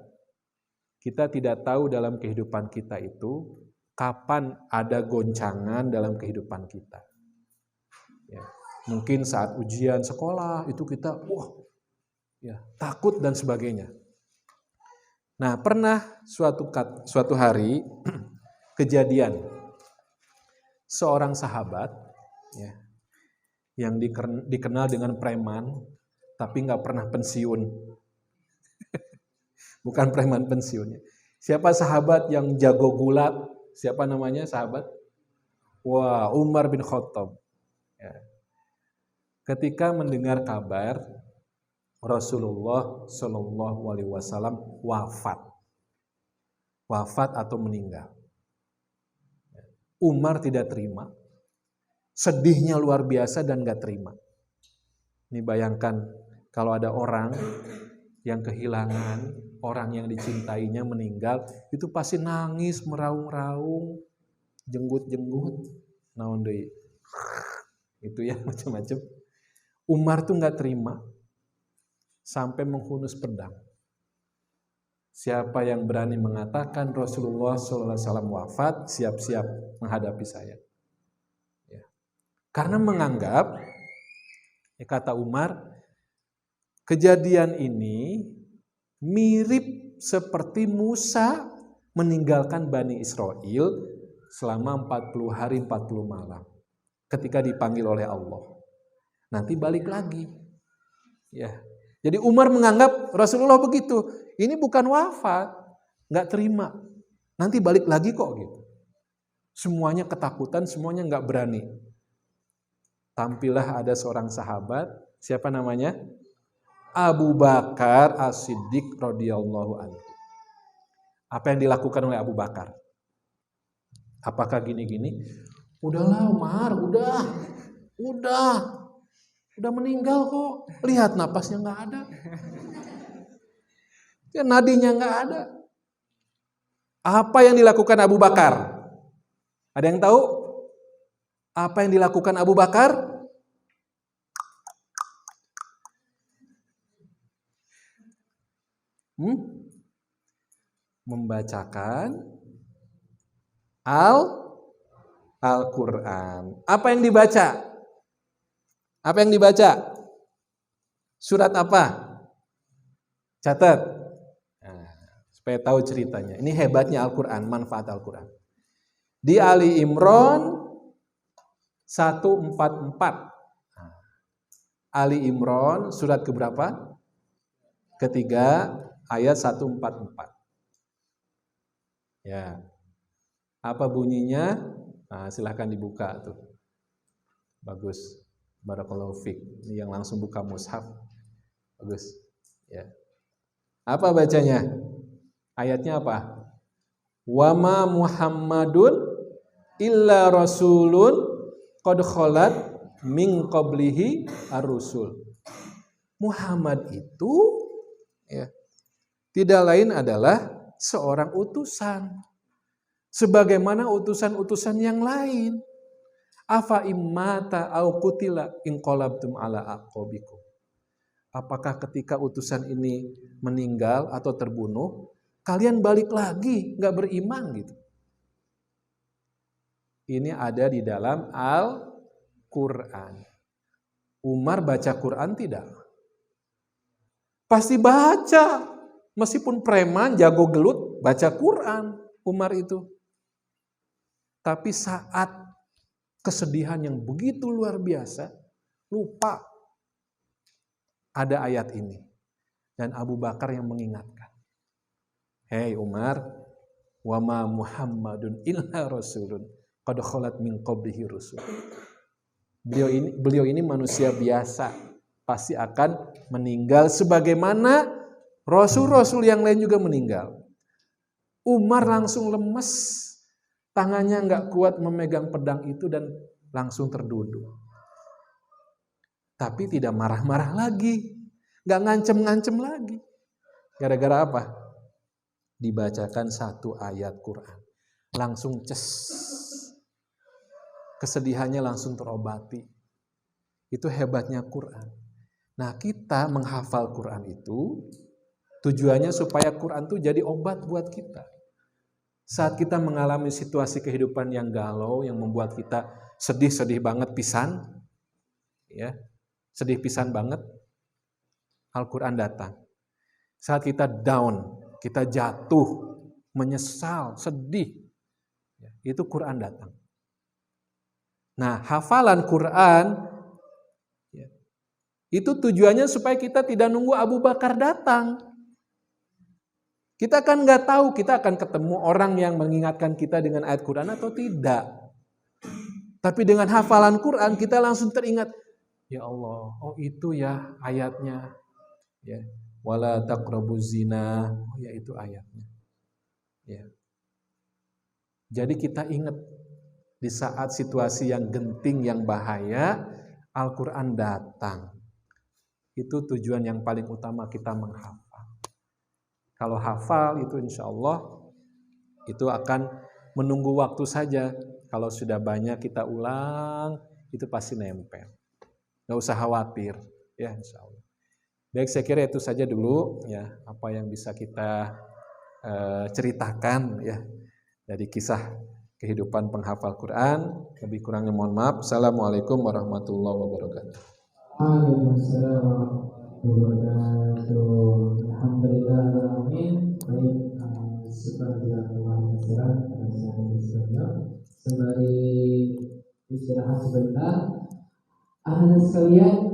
kita tidak tahu dalam kehidupan kita itu kapan ada goncangan dalam kehidupan kita. Ya, mungkin saat ujian sekolah itu kita ya, takut dan sebagainya. Nah, pernah suatu hari kejadian seorang sahabat, ya, yang dikenal dengan preman, tapi nggak pernah pensiun. Bukan preman pensiunnya. Siapa sahabat yang jago gulat? Siapa namanya sahabat? Wah, Umar bin Khattab. Ya. Ketika mendengar kabar Rasulullah Shallallahu Alaihi Wasallam wafat atau meninggal, Umar tidak terima, sedihnya luar biasa dan gak terima. Ini bayangkan kalau ada orang yang kehilangan orang yang dicintainya meninggal, itu pasti nangis, meraung-raung, jenggut-jenggut, naon deui. Itu ya macam-macam. Umar tuh nggak terima sampai menghunus pedang. Siapa yang berani mengatakan Rasulullah SAW wafat, siap-siap menghadapi saya. Ya. Karena menganggap, ya kata Umar, kejadian ini mirip seperti Musa meninggalkan Bani Israel selama 40 hari 40 malam. Ketika dipanggil oleh Allah. Nanti balik lagi. Ya. Jadi Umar menganggap Rasulullah begitu. Ini bukan wafat. Nggak terima. Nanti balik lagi kok gitu. Semuanya ketakutan, semuanya nggak berani. Tampillah ada seorang sahabat. Siapa namanya? Abu Bakar As-Siddiq radhiyallahu anhu. Apa yang dilakukan oleh Abu Bakar? Apakah gini-gini? Udahlah Umar, udah meninggal kok. Lihat napasnya nggak ada. Ya, nadinya nggak ada. Apa yang dilakukan Abu Bakar? Ada yang tahu? Apa yang dilakukan Abu Bakar? Membacakan Al-Quran. Apa yang dibaca? Apa yang dibaca? Surat apa? Catat. Nah, supaya tahu ceritanya. Ini hebatnya Al-Quran, manfaat Al-Quran. Di Ali Imran 144. Ali Imran surat keberapa? Ketiga, ayat 144. Ya. Apa bunyinya? Nah, silahkan dibuka tuh. Bagus. Barakallahu fiik. Ini yang langsung buka mushaf. Bagus. Ya. Apa bacanya? Ayatnya apa? Wa ma Muhammadun illa rasulun qad khalat min qablihi ar-rusul. Muhammad itu ya, tidak lain adalah seorang utusan. Sebagaimana utusan-utusan yang lain. Afa immata au qutila inqalabtum ala aqabikum. Apakah ketika utusan ini meninggal atau terbunuh, kalian balik lagi, nggak beriman gitu. Ini ada di dalam Al-Quran. Umar baca Quran tidak? Pasti baca. Meskipun preman, jago gelut, baca Quran Umar itu. Tapi saat kesedihan yang begitu luar biasa, lupa ada ayat ini. Dan Abu Bakar yang mengingatkan. Hei Umar, wa ma Muhammadun illa rasulun qad khalat min qablihi rusul. Beliau ini manusia biasa, pasti akan meninggal sebagaimana rasul-rasul yang lain juga meninggal. Umar langsung lemes, tangannya nggak kuat memegang pedang itu dan langsung terduduk. Tapi tidak marah-marah lagi, nggak ngancem-ngancem lagi. Gara-gara apa? Dibacakan satu ayat Quran, langsung kesedihannya langsung terobati. Itu hebatnya Quran. Nah, kita menghafal Quran itu tujuannya supaya Quran itu jadi obat buat kita. Saat kita mengalami situasi kehidupan yang galau, yang membuat kita sedih banget pisan, ya, sedih pisan banget, Al-Quran datang. Saat kita down, kita jatuh, menyesal, sedih, itu Quran datang. Nah, hafalan Quran itu tujuannya supaya kita tidak nunggu Abu Bakar datang. Kita kan nggak tahu kita akan ketemu orang yang mengingatkan kita dengan ayat Quran atau tidak. Tapi dengan hafalan Quran kita langsung teringat, ya Allah, oh itu ya ayatnya. Ya, wala taqrabuz zina, oh ya itu ayatnya. Ya. Jadi kita ingat di saat situasi yang genting, yang bahaya, Al-Quran datang. Itu tujuan yang paling utama kita menghafal. Kalau hafal itu insya Allah itu akan menunggu waktu saja. Kalau sudah banyak kita ulang, itu pasti nempel. Gak usah khawatir, ya insya Allah. Baik, saya kira itu saja dulu ya apa yang bisa kita ceritakan ya dari kisah kehidupan penghafal Quran. Lebih kurangnya mohon maaf. Assalamualaikum warahmatullahi wabarakatuh. Waalaikumsalam warahmatullahi wabarakatuh. Alhamdulillahirrahmanirrahim. Baik, subhanallah sembari istirahat sebentar. Sekalian